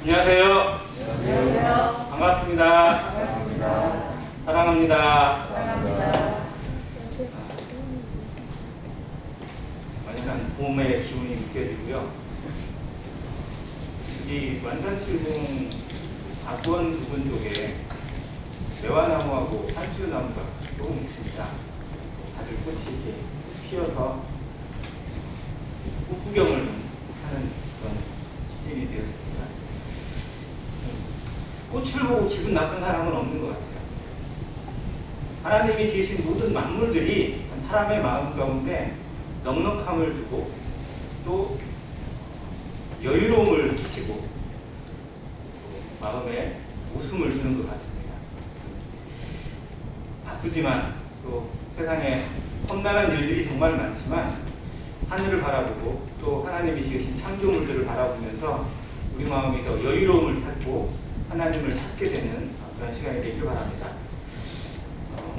안녕하세요. 안녕하세요. 반갑습니다. 반갑습니다. 사랑합니다. 사랑합니다. 완연한 봄의 기운이 느껴지고요. 이 완산칠궁 앞원 부분 쪽에 매화나무하고 산수유나무가 조금 있습니다. 다들 꽃이 이렇게 피어서 꽃구경을 하는 그런 시즌이 되었습니다. 꽃을 보고 기분 나쁜 사람은 없는 것 같아요. 하나님이 지으신 모든 만물들이 사람의 마음 가운데 넉넉함을 주고 또 여유로움을 끼치고 또 마음에 웃음을 주는 것 같습니다. 바쁘지만 또 세상에 험난한 일들이 정말 많지만 하늘을 바라보고 또 하나님이 지으신 창조물들을 바라보면서 우리 마음이 더 여유로움을 찾고 하나님을 찾게 되는 그런 시간이 되길 바랍니다.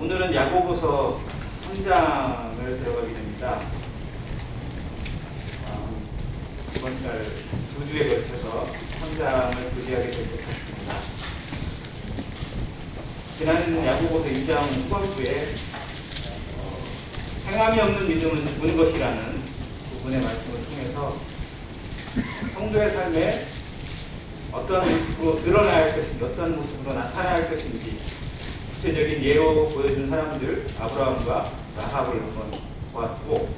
오늘은 야고보서 3장을 들어가게 됩니다. 이번 달 2주에 걸쳐서 3장을 교제하게 될 것 같습니다. 지난 야고보서 2장 후반부에 행함이 없는 믿음은 죽은 것이라는 부분의 말씀을 통해서 성도의 삶에 어떤 모습으로 드러나야 할 것인지 어떤 모습으로 나타나야 할 것인지 구체적인 예로 보여준 사람들 아브라함과 라합을 한번 보았고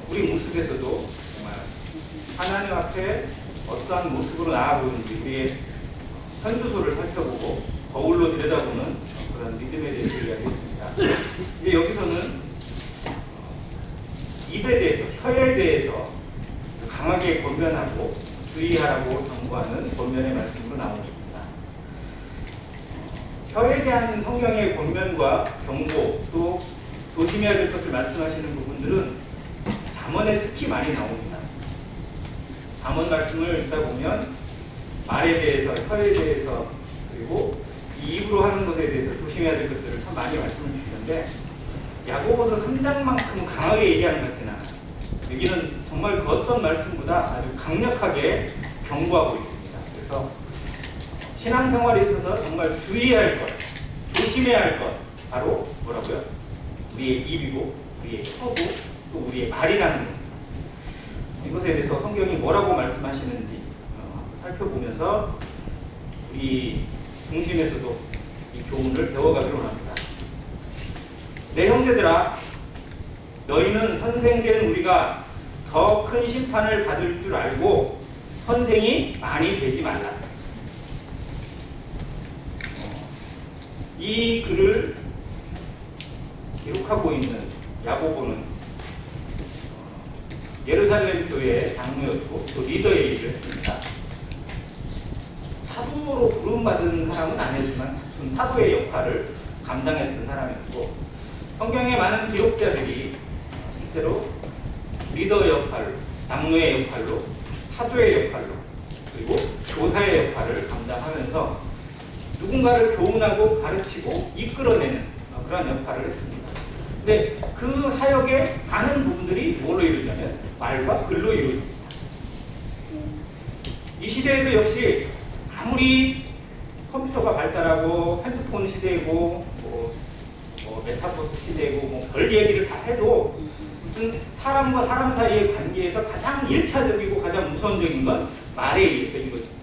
우리 모습에서도 정말 하나님 앞에 어떠한 모습으로 나아보는지 우리의 현주소를 살펴보고 거울로 들여다보는 그런 믿음에 대해서 이야기했습니다. 이제 여기서는 입에 대해서, 혀에 대해서 강하게 권면하고 주의하라고 당부하는 권면의 말씀으로 나옵니다. 혀에 대한 성경의 권면과 경고 또 조심해야 될 것을 말씀하시는 부분들은 잠언에 특히 많이 나옵니다. 잠언 말씀을 읽다 보면 말에 대해서, 혀에 대해서 그리고 이 입으로 하는 것에 대해서 조심해야 될 것들을 참 많이 말씀을 주시는데 야고보서 3장만큼 강하게 얘기하는 것 같으나 여기는 정말 그 어떤 말씀보다 아주 강력하게 경고하고 있습니다. 그래서 신앙생활에 있어서 정말 주의해야 할 것, 조심해야 할 것, 바로 뭐라고요? 우리의 입이고 우리의 혀고 또 우리의 말이라는 겁니다. 이것에 대해서 성경이 뭐라고 말씀하시는지 살펴보면서 우리 중심에서도 이 교훈을 배워가기로 합니다. 내 형제들아, 너희는 선생된 우리가 더 큰 심판을 받을 줄 알고 선생이 많이 되지 말라. 이 글을 기록하고 있는 야고보는 예루살렘 교회의 장로였고 또 리더의 일을 했습니다. 사도로 부름받은 사람은 아니었지만 사도의 역할을 감당했던 사람이었고 성경의 많은 기록자들이 실제로 리더의 역할로, 장로의 역할로, 사도의 역할로 그리고 교사의 역할을 감당하면서 누군가를 교훈하고 가르치고 이끌어내는 그런 역할을 했습니다. 근데 그 사역의 많은 부분들이 뭐로 이루어지냐면 말과 글로 이루어집니다. 이 시대에도 역시 아무리 컴퓨터가 발달하고 핸드폰 시대이고 메타버스 시대이고 별 얘기를 다 해도 무슨 사람과 사람 사이의 관계에서 가장 1차적이고 가장 우선적인 건 말에 의해서 이루어집니다.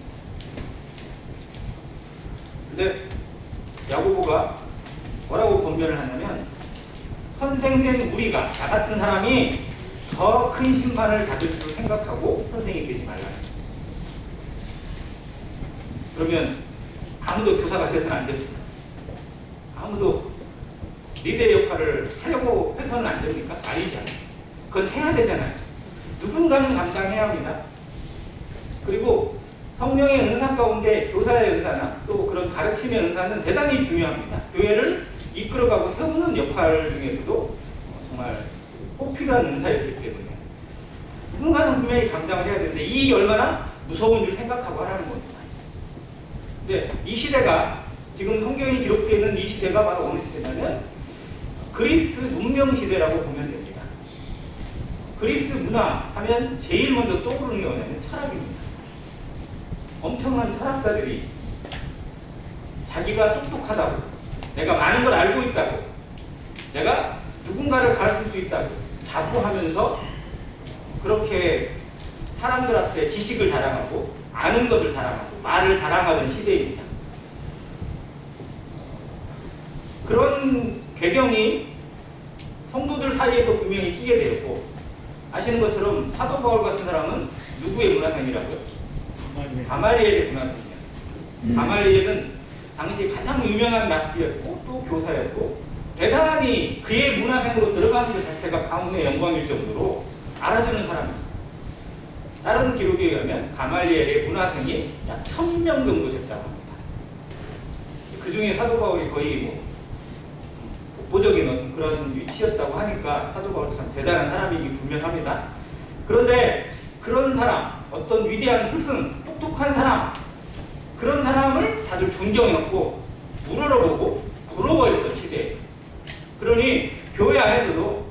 근데 야고보가 뭐라고 권면을 하냐면 선생된 우리가 나 같은 사람이 더 큰 심판을 받을 줄 생각하고 선생이 되지 말라. 그러면 아무도 교사가 돼서는 안 됩니다. 아무도 리더의 역할을 하려고 해서는 안 됩니까? 아니잖아요. 그건 해야 되잖아요. 누군가는 감당해야 합니다. 그리고 성령의 은사 가운데 교사의 은사나 또 그런 가르침의 은사는 대단히 중요합니다. 교회를 이끌어가고 세우는 역할 중에서도 정말 꼭 필요한 은사였기 때문에 누군가는 분명히 감당을 해야 되는데 이 일이 얼마나 무서운 줄 생각하고 하라는 겁니다. 근데 이 시대가 지금 성경이 기록되어 있는 이 시대가 바로 어느 시대냐면 그리스 문명 시대라고 보면 됩니다. 그리스 문화 하면 제일 먼저 떠오르는 게 뭐냐면 철학입니다. 엄청난 철학자들이 자기가 똑똑하다고, 내가 많은 걸 알고 있다고, 내가 누군가를 가르칠 수 있다고 자부하면서 그렇게 사람들 앞에 지식을 자랑하고 아는 것을 자랑하고 말을 자랑하던 시대입니다. 그런 배경이 성도들 사이에도 분명히 끼게 되었고, 아시는 것처럼 사도 바울 같은 사람은 누구의 문화생이라고요? 가말리엘의 문화생이에요. 가말리엘은 당시 가장 유명한 랍비였고 또 교사였고, 대단히 그의 문화생으로 들어가는 것 자체가 가문의 영광일 정도로 알아주는 사람이었어요. 다른 기록에 의하면 가말리엘의 문화생이 약 1000명 정도 됐다고 합니다. 그 중에 사도 바울이 거의 독보적인 그런 위치였다고 하니까 사도 바울도 참 대단한 사람이기 분명합니다. 그런데 그런 사람, 어떤 위대한 스승, 똑똑한 사람, 그런 사람을 다들 존경했고 우러러보고 부러워했던 시대예요. 그러니 교회 안에서도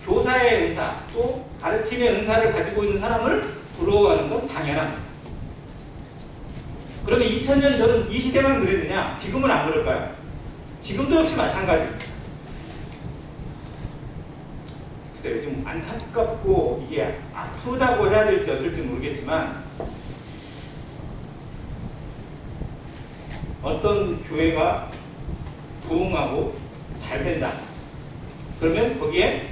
교사의 은사, 또 가르침의 은사를 가지고 있는 사람을 부러워하는 건 당연합니다. 그러면 2000년 전 이 시대만 그랬느냐? 지금은 안 그럴까요? 지금도 역시 마찬가지입니다. 글쎄요, 좀 안타깝고 이게 아프다고 해야 될지 어쩔지 모르겠지만, 어떤 교회가 부흥하고 잘 된다. 그러면 거기에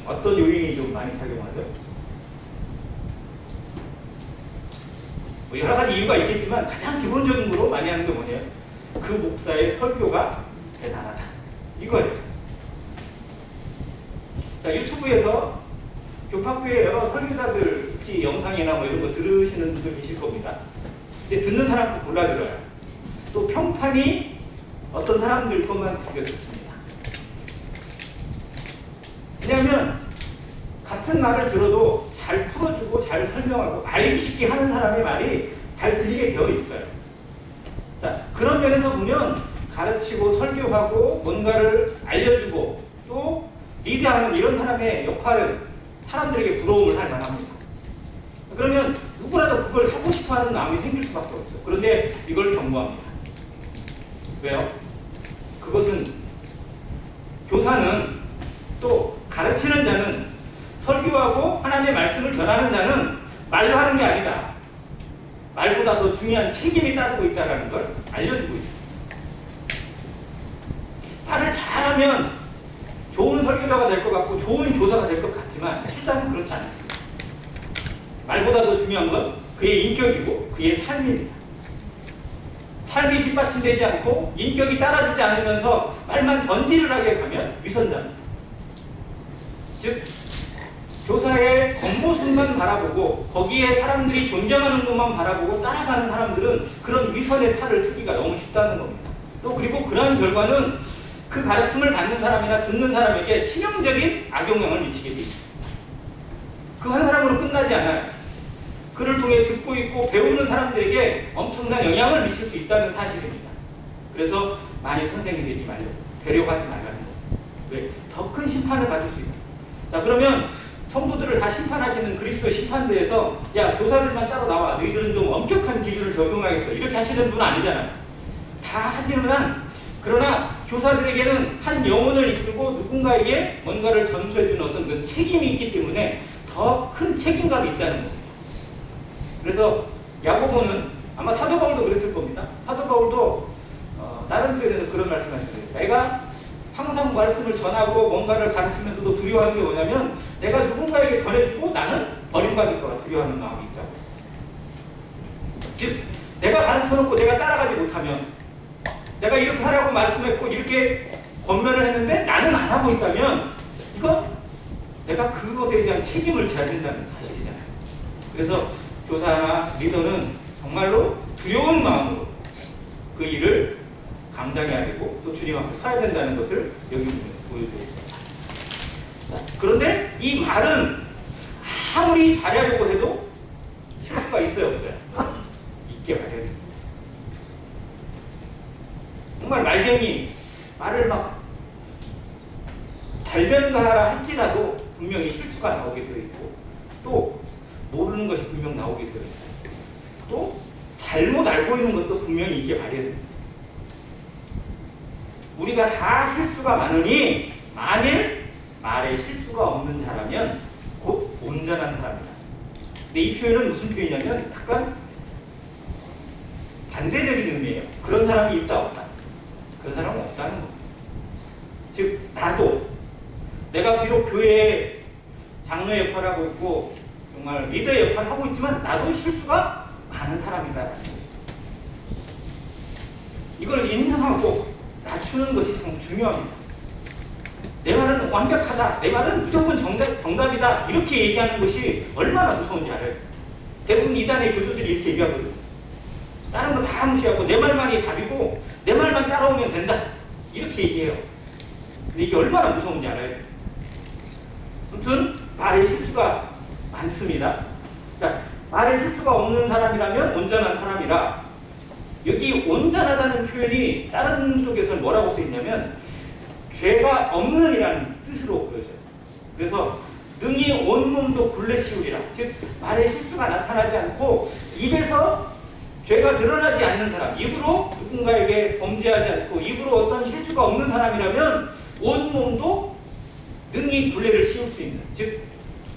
어떤 요인이 좀 많이 작용하죠? 뭐 여러 가지 이유가 있겠지만 가장 기본적으로 많이 하는 게 뭐냐면 그 목사의 설교가 대단하다. 이거예요. 자, 유튜브에서 교파교회 여러 설교자들 혹시 영상이나 뭐 이런 거 들으시는 분들 계실 겁니다. 근데 듣는 사람도 골라들어요. 또 평판이 어떤 사람들 것만 듣습니다. 왜냐하면 같은 말을 들어도 잘 풀어주고 잘 설명하고 알기 쉽게 하는 사람의 말이 잘 들리게 되어 있어요. 자, 그런 면에서 보면 가르치고 설교하고 뭔가를 알려주고 또 리드하는 이런 사람의 역할은 사람들에게 부러움을 할 만합니다. 그러면 누구라도 그걸 하고 싶어하는 마음이 생길 수밖에 없죠. 그런데 이걸 경고합니다. 왜요? 그것은 교사는 또 가르치는 자는 설교하고 하나님의 말씀을 전하는 자는 말로 하는 게 아니다. 말보다 더 중요한 책임이 따르고 있다는 걸 알려주고 있습니다. 말을 잘하면 좋은 설교자가 될 것 같고 좋은 교사가 될 것 같지만 실상은 그렇지 않습니다. 말보다 더 중요한 건 그의 인격이고 그의 삶입니다. 삶이 뒷받침되지 않고 인격이 따라주지 않으면서 말만 던지를 하게 가면 위선자입니다. 즉 교사의 겉모습만 바라보고 거기에 사람들이 존경하는 것만 바라보고 따라가는 사람들은 그런 위선의 탈을 쓰기가 너무 쉽다는 겁니다. 또 그리고 그러한 결과는 그 가르침을 받는 사람이나 듣는 사람에게 치명적인 악영향을 미치게 됩니다. 그 한 사람으로 끝나지 않아요. 그를 통해 듣고 있고 배우는 사람들에게 엄청난 영향을 미칠 수 있다는 사실입니다. 그래서 많이 선생이 되지 말려고, 되려고 하지 말라는 거예요. 왜? 더 큰 심판을 받을 수 있다. 자, 그러면 성도들을 다 심판하시는 그리스도 심판대에서 야, 교사들만 따로 나와. 너희들은 좀 엄격한 기준을 적용하겠어. 이렇게 하시는 분은 아니잖아요. 다 하지만 그러나 교사들에게는 한 영혼을 이끌고 누군가에게 뭔가를 전수해주는 어떤 그 책임이 있기 때문에 더 큰 책임감이 있다는 거죠. 그래서 야고보는 아마 사도 바울도 그랬을 겁니다. 사도 바울도 다른 교회에서 그런 말씀하셨어요. 내가 항상 말씀을 전하고 뭔가를 가르치면서도 두려워하는 게 뭐냐면 내가 누군가에게 전해주고 나는 버림받을 거라 두려워하는 마음이 있다고. 즉 내가 가르쳐놓고 내가 따라가지 못하면 내가 이렇게 하라고 말씀했고 이렇게 권면을 했는데 나는 안 하고 있다면 이거 내가 그것에 대한 책임을 져야 된다는 사실이잖아요. 그래서 교사나 리더는 정말로 두려운 마음으로 그 일을 감당해야 되고 또 주님 앞에 서야 된다는 것을 여기 보여주고 있습니다. 그런데 이 말은 아무리 잘하려고 해도 실수가 있어요, 없어요? 있게 마련입니다. 정말 말쟁이 말을 막 달변가라 할지라도 분명히 실수가 나오게 되어 있고 또 모르는 것이 분명 나오게 되어 있고 또 잘못 알고 있는 것도 분명히 이게 말해야 됩니다. 우리가 다 실수가 많으니 만일 말에 실수가 없는 자라면 곧 온전한 사람이다. 근데 이 표현은 무슨 표현이냐면 약간 반대적인 의미예요. 그런 사람이 있다 없다. 그런 사람은 없다는 겁니다. 즉 나도 내가 비록 교회에 장로 역할을 하고 있고 정말 리더 역할을 하고 있지만 나도 실수가 많은 사람이다. 이걸 인정하고 낮추는 것이 참 중요합니다. 내 말은 완벽하다. 내 말은 무조건 정답이다. 이렇게 얘기하는 것이 얼마나 무서운지 알아요. 대부분 이단의 교도들이 이렇게 얘기하거든요. 다른 거 다 무시하고 내 말만이 답이고 내 말만 따라오면 된다. 이렇게 얘기해요. 근데 이게 얼마나 무서운지 알아요. 아무튼 말에 실수가 많습니다. 자, 말에 실수가 없는 사람이라면 온전한 사람이라. 여기 온전하다는 표현이 다른 쪽에서는 뭐라고 쓰였냐면 죄가 없는이라는 뜻으로 보여져요. 그래서 능히 온몸도 굴레 씌우리라. 즉 말에 실수가 나타나지 않고 입에서 죄가 드러나지 않는 사람, 입으로 누군가에게 범죄하지 않고 입으로 어떤 실수가 없는 사람이라면 온몸도 능히 굴레를 씌울 수 있는, 즉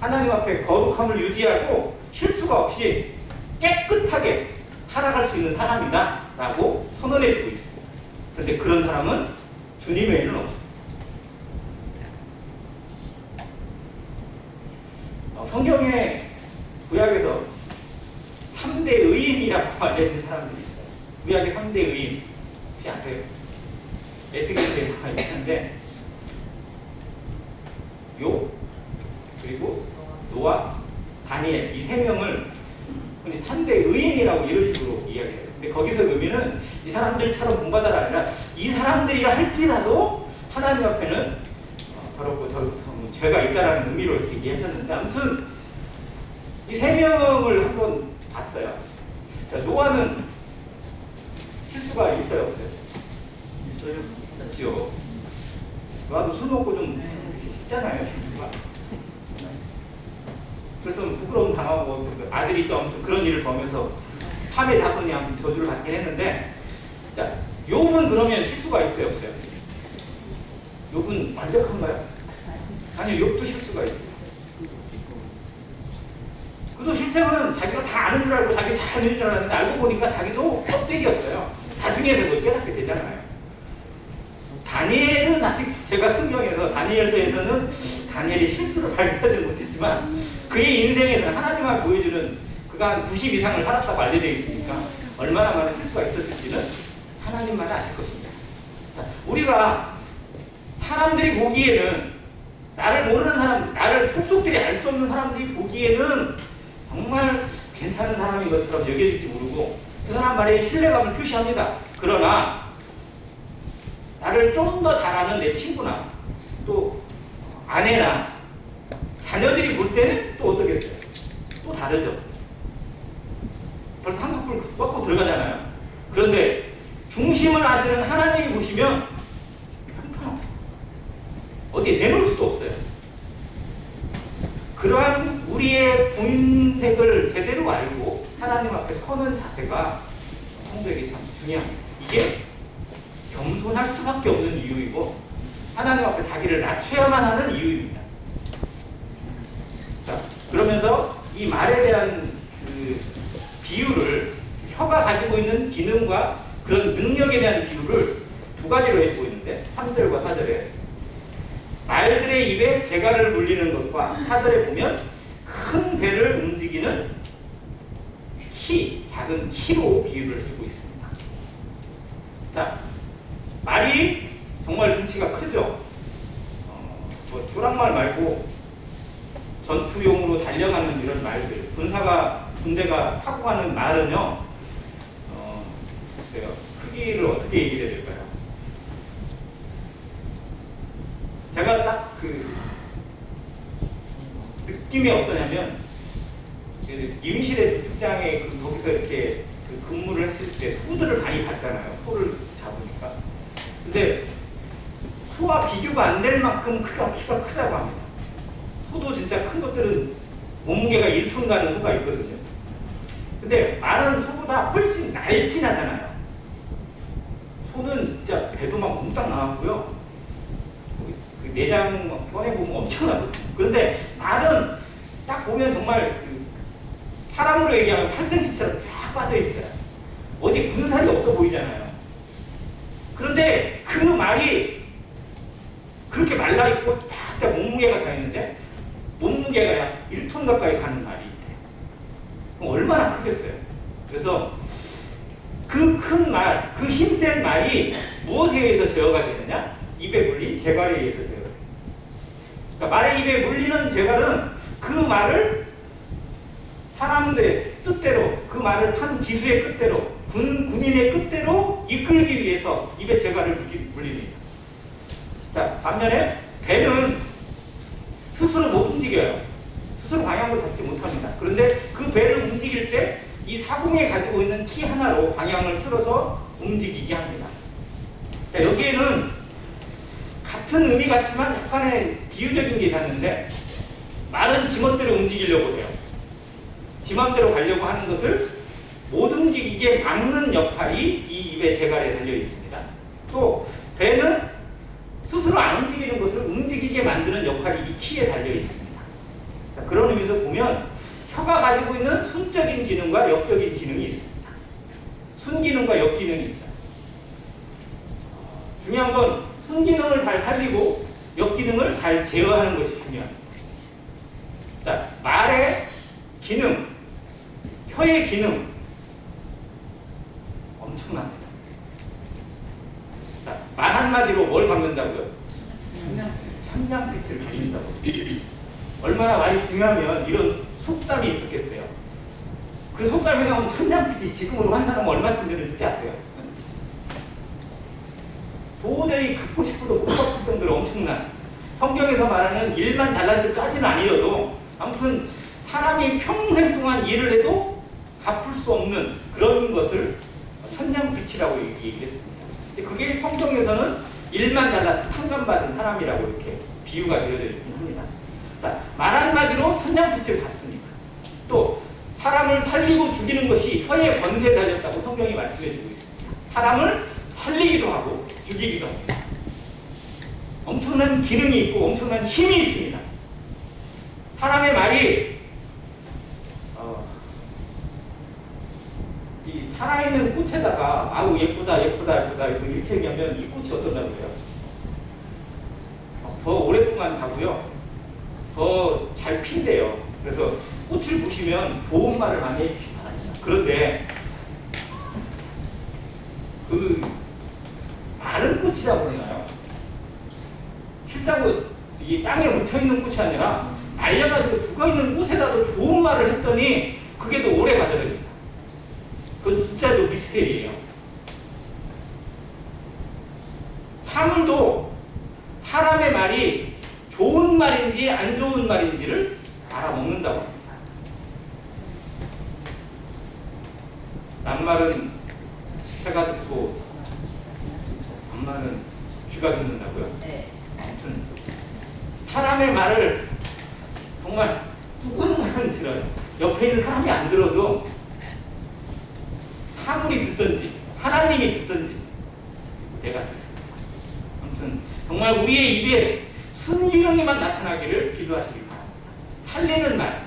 하나님 앞에 거룩함을 유지하고 실수가 없이 깨끗하게 살아갈 수 있는 사람이다 라고 선언해주고 있습니다. 그런데 그런 사람은 주님 외에는 없습니다. 성경의 구약에서 3대 의인이라고 알려진 사람들이 있어요. 구약의 3대 의인 혹시 아세요? 에스겔에 나와 있는데 욥, 그리고 노아, 다니엘 이 세 명을 흔히 3대 의인이라고 이런 식으로 이야기해요. 근데 거기서 의미는 이 사람들처럼 본받아가 아니라 이 사람들이라 할지라도 하나님 앞에는 더럽고 죄가 있다라는 의미로 이렇게 얘기하셨는데 아무튼 이 세 명을 한번 봤어요. 자, 노아는 실수가 있어요, 없어요? 있어요. 있죠. 노아도 술 먹고 좀 있잖아요, 실수가. 그래서 부끄러움 당하고 아들이 좀 아무튼 그런 일을 범해서 함의 자손이 아무튼 저주를 받긴 했는데, 자, 욥은 그러면 실수가 있어요, 없어요? 욥은 완벽한가요? 아니요, 욥도 실수가 있어요. 그도 실제로는 자기가 다 아는 줄 알고 자기 잘 아는 줄 알았는데 알고 보니까 자기도 껍데기였어요. 나중에 그걸 깨닫게 되잖아요. 다니엘은 아직 제가 성경에서 다니엘서에서는 다니엘이 실수를 발견하지 못했지만 그의 인생에는 하나님만 보여주는 그가 한 90 이상을 살았다고 알려져 있으니까 얼마나 많은 실수가 있었을지는 하나님만 아실 것입니다. 자, 우리가 사람들이 보기에는 나를 모르는 사람, 나를 속속들이 알 수 없는 사람들이 보기에는 정말 괜찮은 사람인 것처럼 여겨질지 모르고 그 사람 말에 신뢰감을 표시합니다. 그러나 나를 좀 더 잘 아는 내 친구나 또 아내나 자녀들이 볼 때는 또 어떻겠어요? 또 다르죠. 벌써 한꺼풀 꺾고 들어가잖아요. 그런데 중심을 아시는 하나님이 보시면 편편합니다. 어디에 내놓을 수도 없어요. 그러한 우리의 본색을 제대로 알고 하나님 앞에 서는 자세가 성도에게 참 중요합니다. 이게 겸손할 수밖에 없는 이유이고 하나님 앞에 자기를 낮춰야만 하는 이유입니다. 자, 그러면서 이 말에 대한 그 비유를 혀가 가지고 있는 기능과 그런 능력에 대한 비유를 두 가지로 해보고 있는데 3절과 4절에 말들의 입에 재갈을 물리는 것과 4절에 보면 큰 배를 움직이는 키, 작은 키로 비유를 하고 있습니다. 자, 말이 정말 등치가 크죠. 뭐 조랑말 말고 전투용으로 달려가는 이런 말들, 군대가 타고 가는 말은요, 글쎄요, 크기를 어떻게 얘기해야 될까요? 제가 딱 그 느낌이 어떠냐면 임실의 축장에 거기서 이렇게 그 근무를 했을 때 소들을 많이 봤잖아요. 소를 잡으니까. 근데 소와 비교가 안 될 만큼 키가 크다고 합니다. 소도 진짜 큰 것들은 몸무게가 1톤 가는 소가 있거든요. 근데 말은 소보다 훨씬 날씬하잖아요. 소는 진짜 배도 막 몽땅 나왔고요. 그 내장 꺼내보면 엄청나거든요. 그런데 말은 딱 보면 정말 그 사람으로 얘기하면 팔등신처럼 쫙 빠져있어요. 어디 군살이 없어 보이잖아요. 그런데 그 말이 그렇게 말라있고 쫙쫙 몸무게가 다 있는데 몸무게가 약 1톤 가까이 가는 말이 있대요. 그럼 얼마나 크겠어요. 그래서 그 큰 말, 그 힘센 말이 무엇에 의해서 제어가 되느냐? 입에 물린 재갈에 의해서 제어가 돼요. 그러니까 말의 입에 물리는 재갈은 그 말을 사람들의 뜻대로, 그 말을 탄 기수의 뜻대로, 군인의 뜻대로 이끌기 위해서 입에 재갈을 물립니다. 자, 반면에 배는 스스로 못 움직여요. 스스로 방향을 잡지 못합니다. 그런데 그 배를 움직일 때 이 사공에 가지고 있는 키 하나로 방향을 틀어서 움직이게 합니다. 자, 여기에는 같은 의미 같지만 약간의 비유적인 게 있는데 말은 지멋대로 움직이려고 해요. 지멋대로 가려고 하는 것을 못 움직이게 막는 역할이 이 입의 재갈에 달려 있습니다. 또 배는 스스로 안 움직이는 것을 움직이게 만드는 역할이 이 키에 달려 있습니다. 자, 그런 의미에서 보면 혀가 가지고 있는 순적인 기능과 역적인 기능이 있습니다. 순기능과 역기능이 있어요. 중요한 건 순기능을 잘 살리고 역기능을 잘 제어하는 것이 중요합니다. 자, 말의 기능, 혀의 기능 엄청납니다. 자, 말 한마디로 뭘 갖는다고요? 천냥빛을 갖는다고. 얼마나 말이 중요하면 이런 속담이 있었겠어요. 그 속담에 나온 천냥빛이 지금으로 환산하면 얼마쯤 되는지 아세요? 도저히 갖고 싶어도 못 갖을 정도로 엄청난, 성경에서 말하는 1만 달란트까지는 아니어도 아무튼 사람이 평생 동안 일을 해도 갚을 수 없는 그런 것을 천냥빛이라고 얘기했습니다. 그게 성경에서는 1만 달란트 탕감받은 사람이라고 이렇게 비유가 되어져 있긴 합니다. 자, 말 한마디로 천냥빛을 갚습니다. 또 사람을 살리고 죽이는 것이 혀의 권세에 달렸다고 성경이 말씀해주고 있습니다. 사람을 살리기도 하고 죽이기도 합니다. 엄청난 기능이 있고 엄청난 힘이 있습니다. 사람의 말이 이 살아있는 꽃에다가 아우 예쁘다 예쁘다 예쁘다 이렇게 얘기하면 이 꽃이 어떤다고요? 더 오랫동안 가고요. 더 잘 핀대요. 그래서 꽃을 보시면 좋은 말을 많이 해주시기 바랍니다. 그런데 그 마른 꽃이라고 그러나요? 실제로 이 땅에 묻혀있는 꽃이 아니라 말려가지고 죽어있는 꽃에다도 좋은 말을 했더니 그게 더 오래 가더랍니다. 그건 진짜 좀 미스테리예요. 사물도 사람의 말이 좋은 말인지 안 좋은 말인지를 알아먹는다고 합니다. 낱말은 새가 듣고 암말은 쥐가 듣는다고요? 네. 아무튼 사람의 말을 정말 누구는 들어요. 옆에 있는 사람이 안 들어도 사물이 듣든지 하나님이 듣든지 내가 듣습니다. 아무튼 정말 우리의 입에 순기능이만 나타나기를 기도하시기 바랍니다. 살리는 말,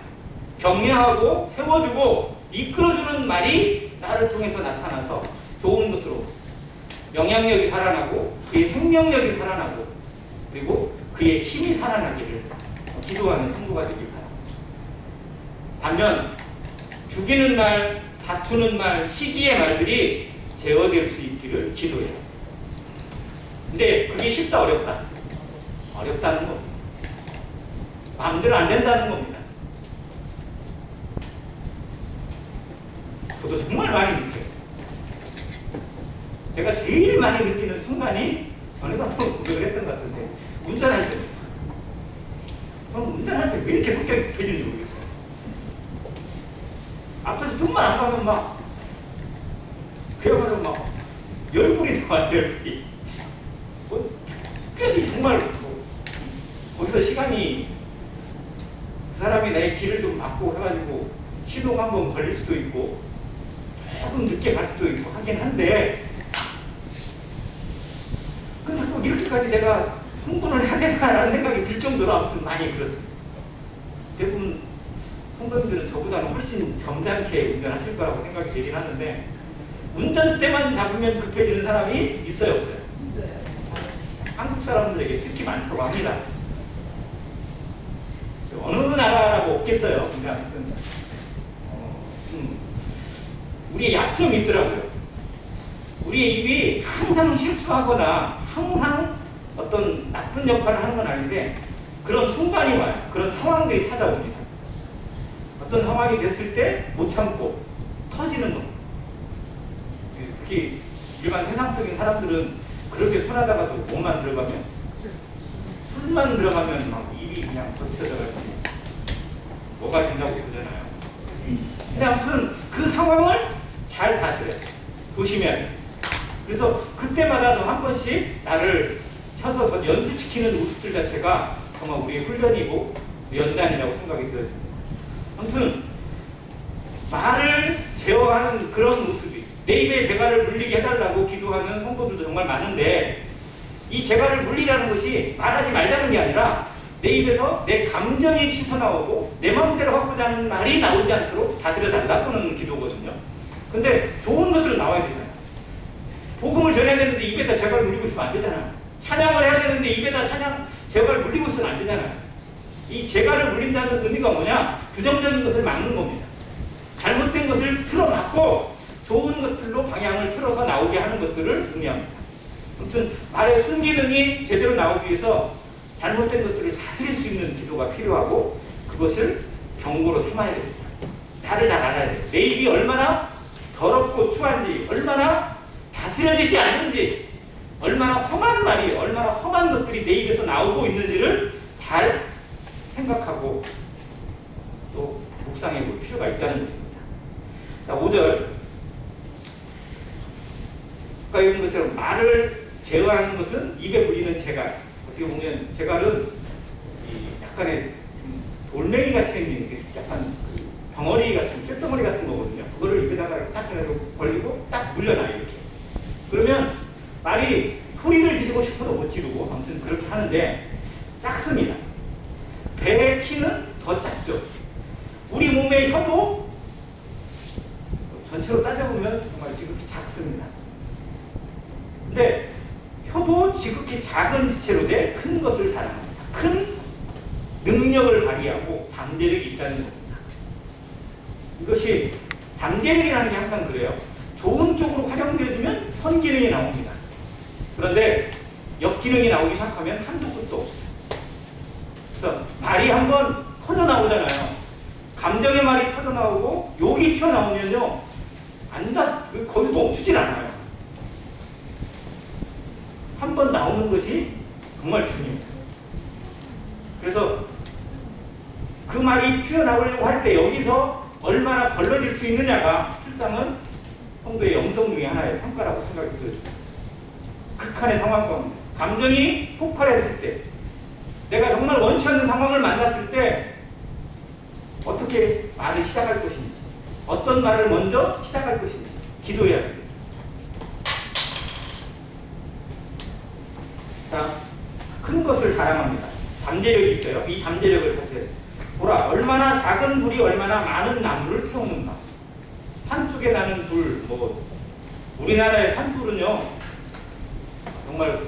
격려하고 세워주고 이끌어주는 말이 나를 통해서 나타나서 좋은 것으로 영향력이 살아나고 그의 생명력이 살아나고 그리고 그의 힘이 살아나기를 기도하는 성도가 되길 바랍니다. 반면 죽이는 말, 다투는 말, 시기의 말들이 제어될 수 있기를 기도해요. 근데 그게 쉽다 어렵다? 어렵다는 겁니다. 마음대로 안 된다는 겁니다. 저도 정말 많이 느껴요. 제가 제일 많이 느끼는 순간이 전에도 한번 고백을 했던 것 같은데 운전할 때입니다. 저는 운전할 때 왜 이렇게 성격이 급해지는지 모르겠어요. 앞에서 좀만 안 가면 막 그야말로 막 열불이 나와요. 열불이. 특별히 정말 거기서 시간이 그 사람이 내 길을 좀 막고 해가지고 시동 한번 걸릴 수도 있고 조금 늦게 갈 수도 있고 하긴 한데, 근데 꼭 이렇게까지 내가 흥분을 해야 되나라는 생각이 들 정도로 아무튼 많이 그렇습니다. 대부분 성도님들은 저보다는 훨씬 점잖게 운전하실 거라고 생각이 되긴 하는데, 운전대만 잡으면 급해지는 사람이 있어요, 없어요? 한국 사람들에게 특히 많다고 합니다. 어느 나라라고 없겠어요. 근데 아무튼 우리의 약점이 있더라고요. 우리의 입이 항상 실수하거나 항상 어떤 나쁜 역할을 하는 건 아닌데, 그런 순간이 와요. 그런 상황들이 찾아옵니다. 어떤 상황이 됐을 때 못 참고 터지는 놈. 특히 일반 세상적인 사람들은 그렇게 순하다가도 몸만 들어가면, 술만 들어가면 막 입이 그냥 거칠어져가지고 뭐가 된다고 그러잖아요. 근데 아무튼 그 상황을 잘 다스려요. 조심해야 돼요. 그래서 그때마다 한 번씩 나를 쳐서 연습시키는 모습들 자체가 정말 우리의 훈련이고 연단이라고 생각이 들어집니다. 아무튼 말을 제어하는 그런 모습이, 내 입에 재갈을 물리게 해달라고 기도하는 성도들도 정말 많은데, 이 재갈을 물리라는 것이 말하지 말자는 게 아니라 내 입에서 내 감정이 치솟아오고 내 마음대로 하고자 하는 말이 나오지 않도록 다스려달라고는 기도거든요. 근데 좋은 것들은 나와야 되잖아요. 복음을 전해야 되는데 입에다 재갈을 물리고 있으면 안 되잖아요. 찬양을 해야 되는데 입에다 재갈을 물리고 있으면 안 되잖아요. 이 재갈을 물린다는 의미가 뭐냐? 부정적인 것을 막는 겁니다. 잘못된 것을 틀어막고 좋은 것들로 방향을 틀어서 나오게 하는 것들을 의미합니다. 아무튼 말의 순기능이 제대로 나오기 위해서 잘못된 것들을 다스릴 수 있는 기도가 필요하고, 그것을 경고로 삼아야 됩니다. 나를 잘 알아야 돼요. 내 입이 얼마나 더럽고 추한지, 얼마나 다스려지지 않는지, 얼마나 험한 말이, 얼마나 험한 것들이 내 입에서 나오고 있는지를 잘 생각하고 또 묵상해 볼 필요가 있다는 것입니다. 자, 5절. 아까 읽은 것처럼 말을 제어하는 것은 입에 불리는 재갈. 어떻게 보면 재갈은 약간의 돌멩이 같이 생긴 약간 덩어리 같은, 쇳덩어리 같은 거거든요. 그거를 입에다가 딱 해서 벌리고 딱 물려놔요, 이렇게. 그러면 말이 소리를 지르고 싶어도 못 지르고, 아무튼 그렇게 하는데 작습니다. 배의 키는 더 작죠. 우리 몸의 혀도 전체로 따져보면 정말 지극히 작습니다. 근데 혀도 지극히 작은 지체로 돼 큰 것을 자랑합니다. 큰 능력을 발휘하고 잠재력이 있다는 겁니다. 이것이 잠재력이라는 게 항상 그래요. 좋은 쪽으로 활용되어지면 선기능이 나옵니다. 그런데 역기능이 나오기 시작하면 한도 끝도 없어요. 그래서 말이 한번 터져나오잖아요. 감정의 말이 터져나오고 욕이 튀어나오면요, 거기 멈추질 않아요. 한 번 나오는 것이 정말 중요해요. 그래서 그 말이 튀어나오려고 할 때 여기서 얼마나 걸러질 수 있느냐가 실상은 성도의 영성 중에 하나의 평가라고 생각이 들어요. 극한의 상황 가운데 감정이 폭발했을 때, 내가 정말 원치 않는 상황을 만났을 때 어떻게 말을 시작할 것인지, 어떤 말을 먼저 시작할 것인지 기도해야 됩니다. 자, 큰 것을 자랑합니다. 잠재력이 있어요. 이 잠재력을 사실 보라, 얼마나 작은 불이 얼마나 많은 나무를 태우는가. 산속에 나는 불, 우리나라의 산불은요, 정말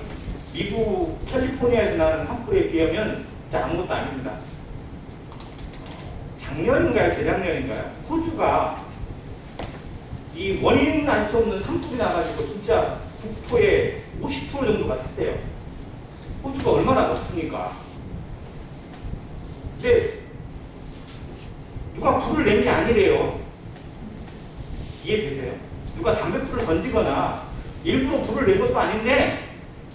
미국 캘리포니아에서 나는 산불에 비하면 진짜 아무것도 아닙니다. 작년인가요? 재작년인가요? 호주가 이 원인 알 수 없는 산불이 나가지고 진짜 국토의 50% 정도가 탔대요. 호주가 얼마나 높습니까? 근데 누가 불을 낸 게 아니래요. 이해되세요? 누가 담뱃불을 던지거나 일부러 불을 낸 것도 아닌데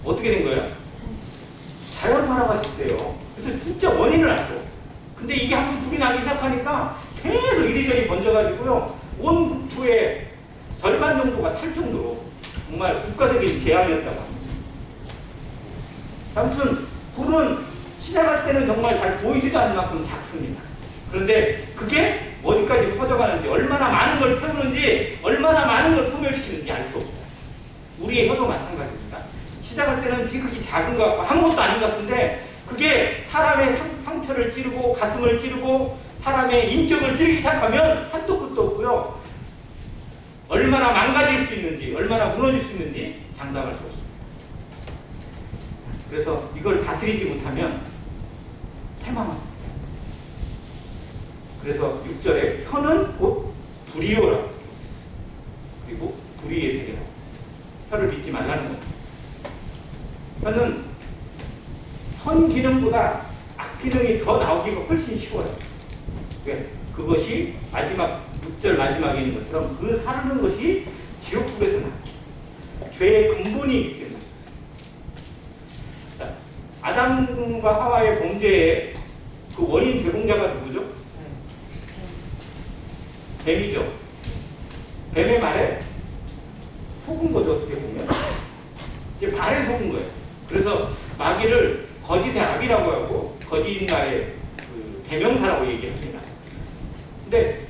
어떻게 된 거예요? 자연발화가 됐대요. 그래서 진짜 원인을 알죠. 근데 이게 한번 불이 나기 시작하니까 계속 이리저리 번져가지고요, 온 국토의 절반 정도가 탈 정도로 정말 국가적인 재앙이었다고 합니다. 아무튼 불은 시작할 때는 정말 잘 보이지도 않을 만큼 작습니다. 그런데 그게 어디까지 퍼져가는지, 얼마나 많은 걸 태우는지, 얼마나 많은 연결시키는지 알 수 없어요. 우리의 혀도 마찬가지입니다. 시작할 때는 지극히 작은 것 같고 아무것도 아닌 것 같은데 그게 사람의 상처를 찌르고 가슴을 찌르고 사람의 인격을 찌르기 시작하면 한도 끝도 없고요. 얼마나 망가질 수 있는지, 얼마나 무너질 수 있는지 장담할 수 없습니다. 그래서 이걸 다스리지 못하면 패망합니다. 그래서 6절에 혀는 곧 불의요라. 그리고 불의의 세계라. 혀를 믿지 말라는 겁니다. 혀는 선 기능보다 악 기능이 더 나오기가 훨씬 쉬워요. 왜? 그것이 마지막 6절 마지막에 있는 것처럼 그 사는 것이 지옥국에서 나. 죄의 근본이 있기 때문에. 자, 아담과 하와의 범죄의 그 원인 제공자가 누구죠? 뱀이죠. 뱀의 말에 속은 거죠, 어떻게 보면. 이제 말에 속은 거예요. 그래서 마귀를 거짓의 압이라고 하고 거짓말의 그 대명사라고 얘기합니다. 근데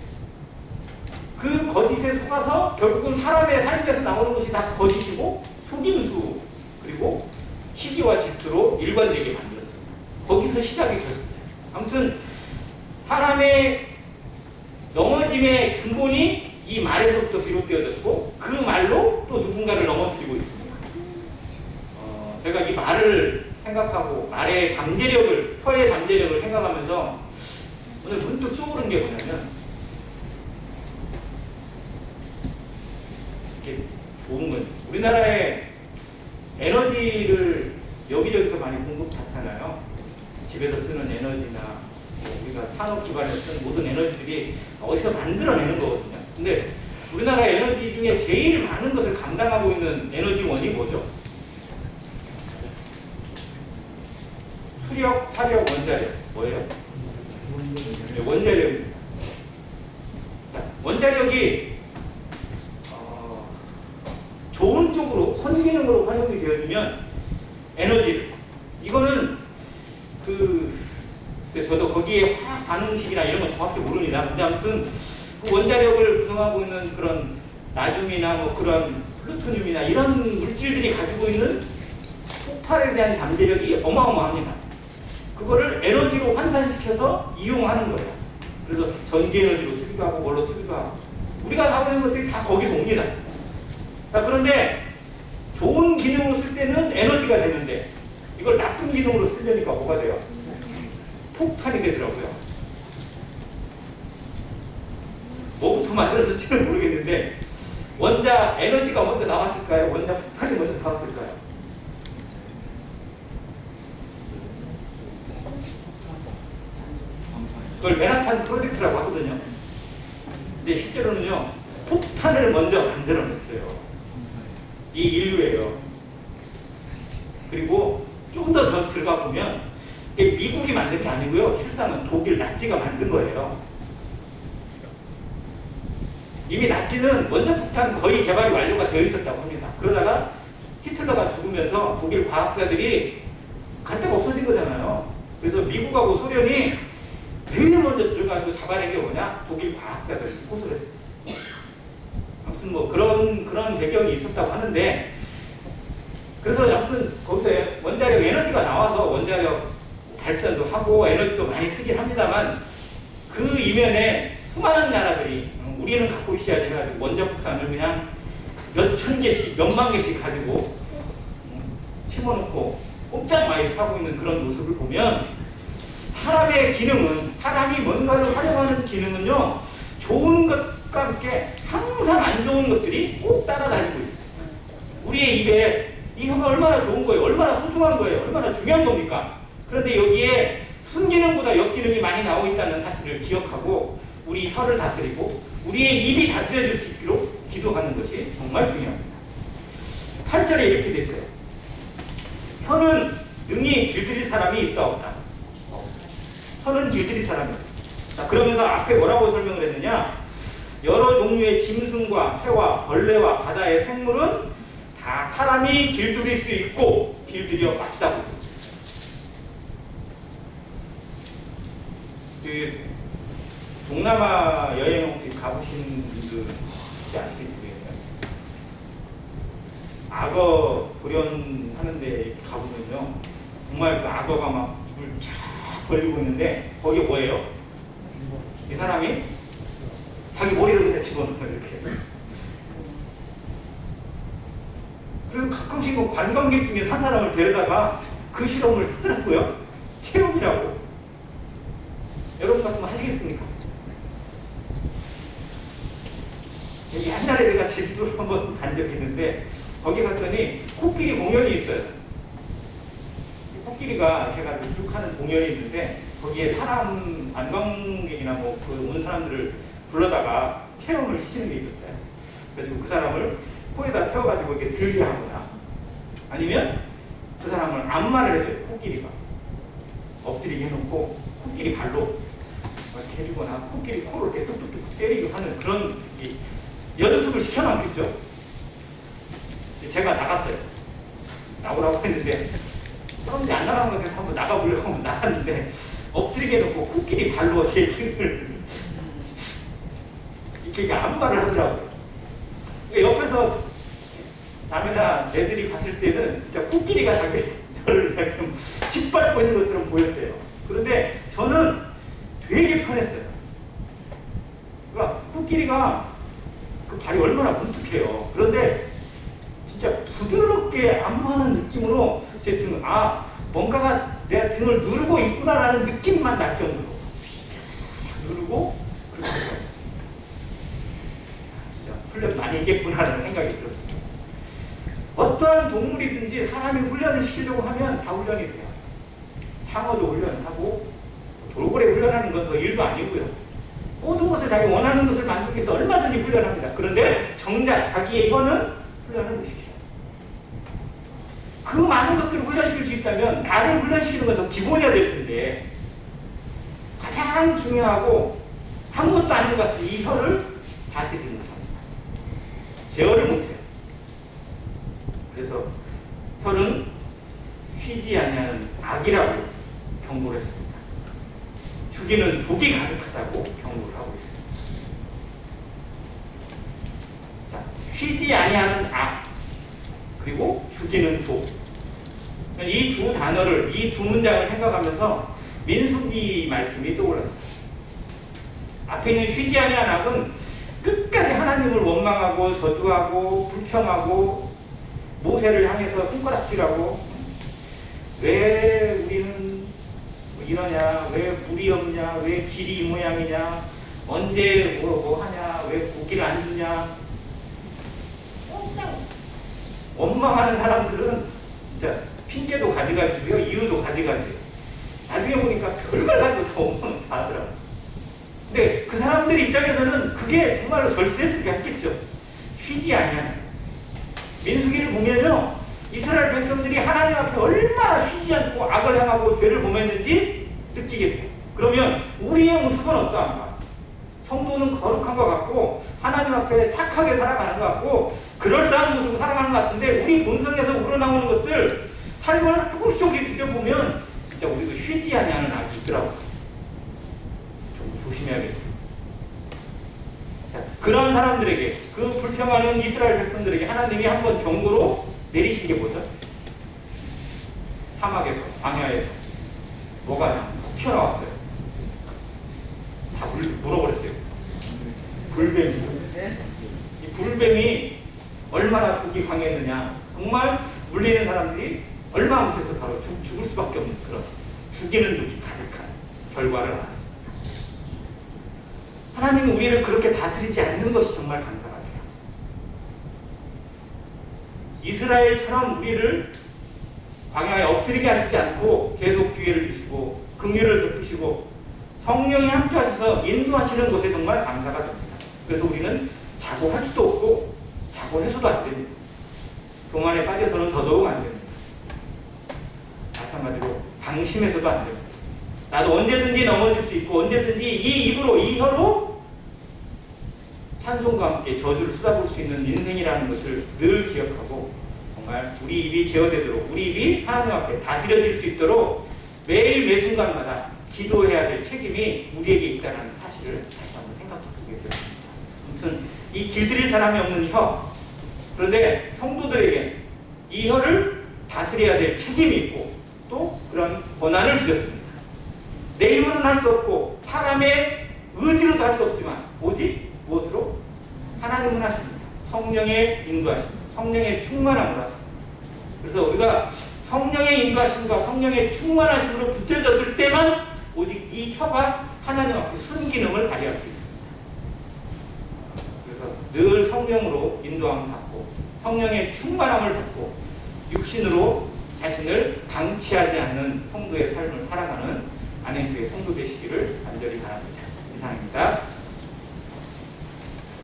그 거짓에 속아서 결국은 사람의 삶에서 나오는 것이 다 거짓이고 속임수 그리고 시기와 질투로 일관되게 만들었습니다. 거기서 시작이 됐어요. 아무튼 사람의 넘어짐의 근본이 이 말에서부터 비롯되어졌고 그 말로 또 누군가를 넘어뜨리고 있습니다. 제가 이 말을 생각하고 말의 잠재력을, 혀의 잠재력을 생각하면서 오늘 문득 떠오른 게 뭐냐면 이렇게 좋은 건 우리나라의 에너지를 여기저기서 많이 공급받잖아요. 집에서 쓰는 에너지나 우리가 산업 기반에서 쓰는 모든 에너지들이 어디서 만들어내는 거거든요. 근데 우리나라 에너지 중에 제일 많은 것을 감당하고 있는 에너지원이 뭐죠? 수력, 화력, 원자력. 뭐예요? 원자력입니다. 원자력이 좋은 쪽으로 선기능으로 활용이 되어지면 에너지를 이거는 저도 거기에 화학 반응식이나 이런 건 정확히 모릅니다. 근데 아무튼 그 원자력을 구성하고 있는 그런 나듐이나 뭐 그런 플루토늄이나 이런 물질들이 가지고 있는 폭발에 대한 잠재력이 어마어마합니다. 그거를 에너지로 환산시켜서 이용하는 거예요. 그래서 전기 에너지로 쓰기도 하고 뭘로 쓰기도 하고 우리가 하고 있는 것들이 다 거기서 옵니다. 자, 그런데 좋은 기능으로 쓸 때는 에너지가 되는데 이걸 나쁜 기능으로 쓰려니까 뭐가 돼요? 폭탄이 되더라고요. 뭐부터 만들었을지는 모르겠는데 원자 에너지가 먼저 나왔을까요? 원자 폭탄이 먼저 나왔을까요? 그걸 맨하탄 프로젝트라고 하거든요. 근데 실제로는요, 폭탄을 먼저 만들어냈어요. 이 인류예요. 그리고 좀 더 들어가 보면 이게 미국이 만든 게 아니고요. 실상은 독일 나치가 만든 거예요. 이미 나치는 원자폭탄 거의 개발이 완료가 되어 있었다고 합니다. 그러다가 히틀러가 죽으면서 독일 과학자들이 갈 데가 없어진 거잖아요. 그래서 미국하고 소련이 제일 먼저 들어가서 잡아낸 게 뭐냐? 독일 과학자들을 호소했어요. 아무튼 뭐 그런 배경이 있었다고 하는데, 그래서 아무튼 거기서 원자력 에너지가 나와서 원자력 발전도 하고 에너지도 많이 쓰긴 합니다만 그 이면에 수많은 나라들이 우리는 갖고 있어야지 해가지고 원자폭탄을 그냥 몇천 개씩 몇만 개씩 가지고 심어놓고 꼼짝 많이 타고 있는 그런 모습을 보면 사람의 기능은, 사람이 뭔가를 활용하는 기능은요, 좋은 것과 함께 항상 안 좋은 것들이 꼭 따라다니고 있어요. 우리의 입에 이 혀가 얼마나 좋은 거예요, 얼마나 소중한 거예요, 얼마나 중요한 겁니까? 그런데 여기에 순기능보다 역기능이 많이 나오고 있다는 사실을 기억하고 우리 혀를 다스리고 우리의 입이 다스려질 수 있도록 기도하는 것이 정말 중요합니다. 8절에 이렇게 돼 있어요. 혀는 능히 길들일 사람이 있다 없다. 혀는 길들일 사람이다. 자, 그러면서 앞에 뭐라고 설명을 했느냐? 여러 종류의 짐승과 새와 벌레와 바다의 생물은 다 사람이 길들일 수 있고 길들여 맞다고. 그 동남아 여행 혹시 가보신 분들 아실지 모르겠어요. 악어 보련하는 데 가보면요, 정말 그 악어가 막 입을 쫙 벌리고 있는데 거기에 뭐예요? 이 사람이 자기 머리를 그냥 집어넣어요, 이렇게. 그리고 가끔씩 뭐 관광객 중에 산 사람을 데려다가 그 실험을 하더라고요. 체험이라고. 여러분 같으면 하시겠습니까? 옛날에 제가 제주도를 한번 간 적이 있는데 거기 갔더니 코끼리 공연이 있어요. 코끼리가 제가 육하는 공연이 있는데 거기에 사람 관광객이나 뭐 그 온 사람들을 불러다가 체험을 시키는 게 있었어요. 그래서 그 사람을 코에다 태워가지고 이렇게 들게 하거나 아니면 그 사람을 안마를 해줘요. 코끼리가 엎드리게 해놓고 코끼리 발로 이렇게 해주거나 코끼리 코를 이렇게 뚝뚝뚝 때리고 하는 그런 연습을 시켜놨겠죠. 제가 나갔어요. 나오라고 했는데 사람들이 안 나가는 것 같아서 한번 나가보려고 하면 나갔는데 엎드리게 해놓고 코끼리 발로 제 등을 이렇게 안마를 하더라고요. 옆에서 남이나 애들이 봤을 때는 진짜 코끼리가 자기를 그냥 짓밟고 있는 것처럼 보였대요. 그런데 저는 되게 편했어요. 그러니까 코끼리가 그 발이 얼마나 뭉툭해요. 그런데 진짜 부드럽게 안무하는 느낌으로 제 등을 뭔가가 내 등을 누르고 있구나라는 느낌만 날 정도로 누르고 그렇게 진짜 훈련 많이 했겠구나라는 생각이 들었어요. 어떠한 동물이든지 사람이 훈련을 시키려고 하면 다 훈련이 돼요. 상어도 훈련하고 돌고래 훈련하는 건 더 일도 아니고요. 모든 것을 자기 원하는 것을 만들기 위해서 얼마든지 훈련합니다. 그런데 정작 자기의 이거는 훈련을 못 시켜요. 그 많은 것들을 훈련시킬 수 있다면 나를 훈련시키는 건 더 기본이어야 될 텐데 가장 중요하고 아무것도 아닌 것 같은 이 혀를 다스리지 못합니다. 제어를 못해요. 그래서 혀는 쉬지 아니하는 악이라고 경고를 했습니다. 죽이는 독이 가득하다고 경고를 하고 있습니다. 자, 쉬지 아니하는 악 그리고 죽이는 독. 이 두 단어를, 이 두 문장을 생각하면서 민수기 말씀이 떠올랐어요. 앞에 있는 쉬지 아니한 악은 끝까지 하나님을 원망하고 저주하고 불평하고 모세를 향해서 손가락질하고 왜 우리는 이러냐, 왜 물이 없냐, 왜 길이 이 모양이냐, 언제 뭐 하냐, 왜 고기를 안 주냐. 원망하는 사람들은 진짜 핑계도 가져가지고요, 이유도 가져가지고요. 나중에 보니까 별걸 가지고 다 원망을 다 하더라고요. 근데 그 사람들 입장에서는 그게 정말로 절실할 수밖에 없겠죠. 쉬지 아니하는. 민수기를 보면요, 이스라엘 백성들이 하나님 앞에 얼마나 쉬지 않고 악을 행하고 죄를 범했는지 느끼게 돼요. 그러면 우리의 모습은 어떠한가? 성도는 거룩한 것 같고 하나님 앞에 착하게 살아가는 것 같고 그럴싸한 모습으로 살아가는 것 같은데 우리 본성에서 우러나오는 것들 삶을 조금씩 뒤져보면 진짜 우리도 쉬지 아니하는 악이 있더라고요. 좀 조심해야겠죠. 그런 사람들에게, 그 불평하는 이스라엘 백성들에게 하나님이 한번 경고로 내리신 게 뭐죠? 사막에서, 광야에서 뭐가 푹 튀어나왔어요. 다 물어버렸어요. 불뱀이. 이 불뱀이 얼마나 독이 강했느냐. 정말 물리는 사람들이 얼마 못해서 바로 죽을 수밖에 없는 그런 죽이는 독이 가득한 결과를 낳았습니다. 하나님은 우리를 그렇게 다스리지 않는 것이 정말 감사하대요. 이스라엘처럼 우리를 광야에 엎드리게 하시지 않고 계속 기회를 주시고 긍휼을 베푸시고 성령이 함께 하셔서 인도하시는 것에 정말 감사가 됩니다. 그래서 우리는 자고할 수도 없고 자고해서도 안 됩니다. 교만에 빠져서는 더더욱 안 됩니다. 마찬가지로 방심해서도 안 됩니다. 나도 언제든지 넘어질 수 있고 언제든지 이 입으로, 이 혀로 찬송과 함께 저주를 쏟아볼 수 있는 인생이라는 것을 늘 기억하고 정말 우리 입이 제어되도록, 우리 입이 하나님 앞에 다스려질 수 있도록 매일 매 순간마다 기도해야 될 책임이 우리에게 있다는 사실을 다시 한번 생각해보게 되었습니다. 아무튼 이 길들일 사람이 없는 혀, 그런데 성도들에게 이 혀를 다스려야 될 책임이 있고 또 그런 권한을 주셨습니다. 내 힘으로는 할 수 없고 사람의 의지로도 할 수 없지만 오직 무엇으로? 하나님은 하십니다. 성령의 인도하십니다. 성령의 충만함으로 하십니다. 그래서 우리가 성령의 인도하심과 성령의 충만하심으로 붙여졌을 때만 오직 이 혀가 하나님 앞에 순기능을 발휘할 수 있습니다. 그래서 늘 성령으로 인도함을 받고 성령의 충만함을 받고 육신으로 자신을 방치하지 않는 성도의 삶을 살아가는 안행교회 성도 되시기를 간절히 바랍니다. 이상입니다.